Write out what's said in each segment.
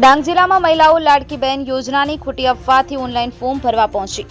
ડાંગ જિલ્લામાં મહિલાઓ લાડકી બહેન યોજનાની ખોટી અફવાથી ઓનલાઈન ફોર્મ ભરવા પહોંચી।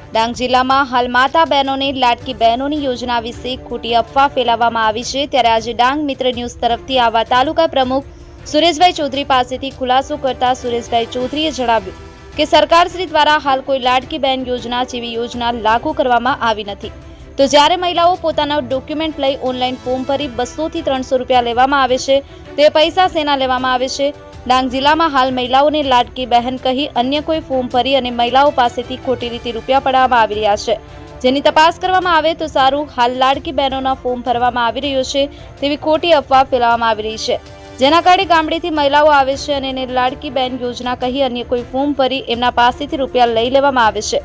ડાંગ જિલ્લામાં હાલ માતા બહેનોને લાડકી બહેનોની યોજના વિશે ખોટી અફવા ફેલાવવામાં આવી છે। ત્યારે આજે ડાંગ મિત્ર ન્યૂઝ તરફથી આવા તાલુકા પ્રમુખ સુરેશભાઈ ચૌધરી પાસેથી ખુલાસો કરતા સુરેશભાઈ ચૌધરીએ જણાવ્યું કે સરકારશ્રી દ્વારા હાલ કોઈ લાડકી બહેન યોજના જેવી યોજના લાગુ કરવામાં આવી નથી। તો જ્યારે મહિલાઓ પોતાના ડોક્યુમેન્ટ લઈ ઓનલાઈન ફોર્મ ભરી 200 થી 300 રૂપિયા લેવામાં આવે છે, તે પૈસા શેના લેવામાં આવે છે? ડાંગ જિલ્લામાં હાલ મહિલાઓને લાડકી બહેન કહી અન્ય કોઈ ફોર્મ ભરી અને મહિલાઓ પાસેથી ખોટી રીતે રૂપિયા પડાવવામાં આવી રહ્યા છે, જેની તપાસ કરવામાં આવે તો સારું। હાલ લાડકી બહેનોના ફોર્મ ભરવામાં આવી રહ્યો છે તેવી ખોટી અફવા ફેલાવવામાં આવી રહી છે, જેના કારણે ગામડેથી મહિલાઓ આવે છે અને એને લાડકી બહેન યોજના કહી અન્ય કોઈ ફોર્મ ભરી એમના પાસેથી રૂપિયા લઈ લેવામાં આવે છે।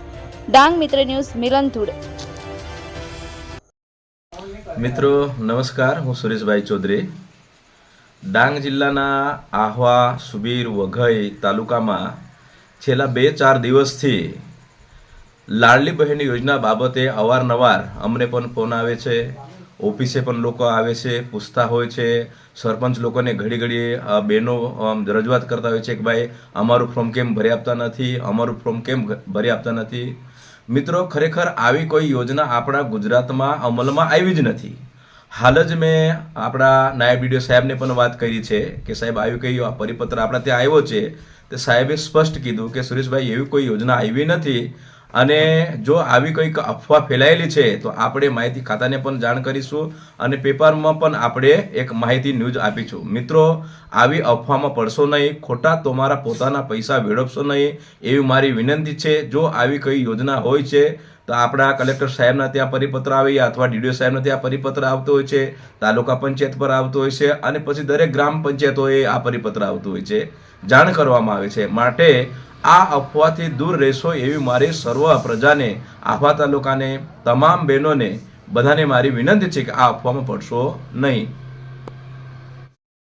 ડાંગ મિત્ર ન્યૂઝ મિલન ધુડે। મિત્રો નમસ્કાર, હું સુરેશભાઈ ચૌધરી। ડાંગ જિલ્લાના આહવા, સુબીર, વઘઈ તાલુકામાં છેલ્લા 2-4 દિવસથી લાડલી બહેન યોજના બાબતે અવારનવાર અમને પણ ફોન આવે છે, ઓફિસે પણ લોકો આવે છે, પૂછતા હોય છે। સરપંચ લોકોને ઘડી ઘડી બહેનો રજૂઆત કરતા હોય છે કે ભાઈ અમારું ફોર્મ કેમ ભરી આપતા નથી, અમારું ફોર્મ કેમ ભરી આપતા નથી। મિત્રો, ખરેખર આવી કોઈ યોજના આપણા ગુજરાતમાં અમલમાં આવી જ નથી। હાલ જ મેં આપણા નાયબ ડીડીઓ સાહેબને પણ વાત કરી છે કે સાહેબ આવી કઈ પરિપત્ર આપણા ત્યાં આવ્યો છે, તે સાહેબે સ્પષ્ટ કીધું કે સુરેશભાઈ એવી કોઈ યોજના આવી નથી, અને જો આવી કંઈક અફવા ફેલાયેલી છે તો આપણે માહિતી ખાતાને પણ જાણ કરીશું અને પેપરમાં પણ આપણે એક માહિતી ન્યૂઝ આપીશું। મિત્રો, આવી અફવામાં પડશો નહીં, ખોટા તમારા પોતાના પૈસા વેડફશો નહીં, એવી મારી વિનંતી છે। જો આવી કઈ યોજના હોય છે તો આપણા કલેક્ટર સાહેબના ત્યાં પરિપત્ર આવે અથવા ડીડીઓ સાહેબના ત્યાં પરિપત્ર આવતો હોય છે, તાલુકા પંચાયત પર આવતો હોય છે અને પછી દરેક ગ્રામ પંચાયતોએ આ પરિપત્ર આવતું હોય છે, જાણ કરવામાં આવે છે। માટે આ અફવાથી દૂર રહેશો એવી મારી સર્વ પ્રજાને, આહવા તાલુકાને, તમામ બહેનોને બધાને મારી વિનંતી છે કે આ અફવામાં પડશો નહીં।